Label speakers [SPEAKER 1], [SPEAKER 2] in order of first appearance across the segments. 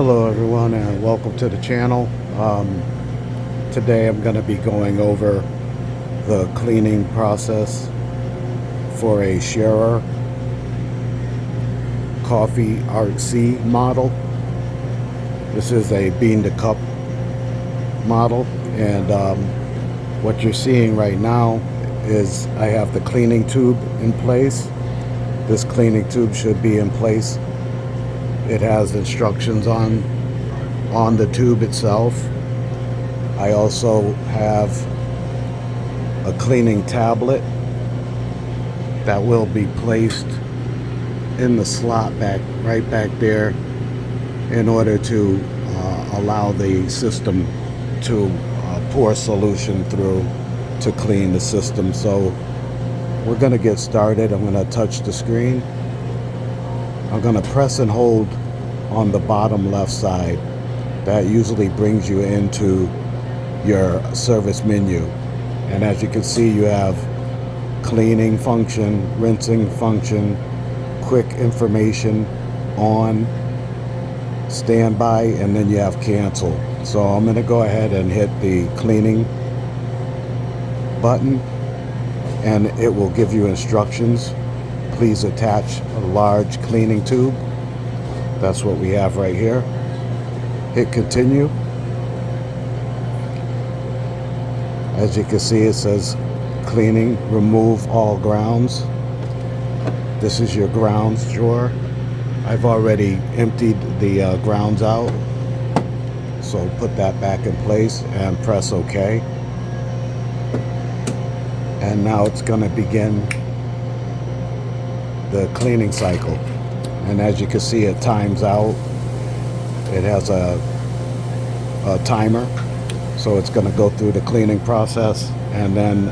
[SPEAKER 1] Hello everyone and welcome to the channel. Today I'm going to be going over the cleaning process for a Schaerer Coffee Art C model. This is a bean to cup model, and what you're seeing right now is I have the cleaning tube in place. This cleaning tube should be in place. It has instructions on the tube itself. I also have a cleaning tablet that will be placed in the slot right back there in order to allow the system to pour solution through to clean the system. So we're going to get started. I'm going to touch the screen. I'm going to press and hold on the bottom left side. That usually brings you into your service menu. And as you can see, you have cleaning function, rinsing function, quick information, on, standby, and then you have cancel. So I'm going to go ahead and hit the cleaning button, and it will give you instructions. Please attach a large cleaning tube. That's what we have right here. Hit continue. As you can see, it says cleaning, remove all grounds. This is your grounds drawer. I've already emptied the grounds out, so put that back in place and press OK. And now it's going to begin the cleaning cycle. And as you can see, it times out. It has a timer, so it's going to go through the cleaning process, and then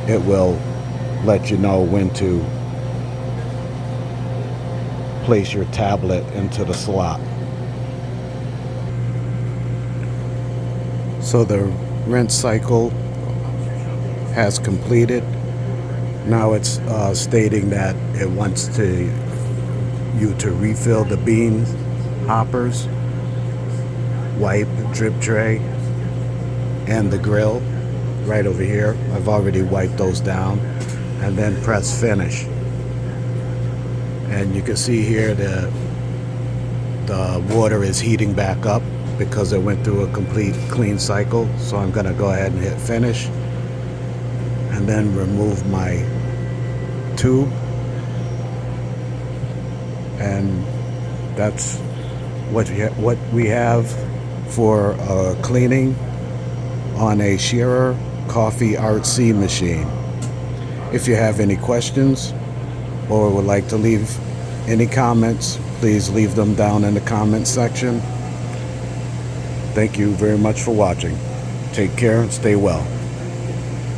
[SPEAKER 1] it will let you know when to place your tablet into the slot. So the rinse cycle has completed. Now it's stating that it wants you to refill the bean hoppers, wipe, drip tray, and the grill right over here. I've already wiped those down, and then press finish. And you can see here the water is heating back up because it went through a complete clean cycle. So I'm going to go ahead and hit finish, and then remove my tube. And that's what we have for cleaning on a Schaerer Coffee Art C machine. If you have any questions or would like to leave any comments, please leave them down in the comment section. Thank you very much for watching. Take care and stay well.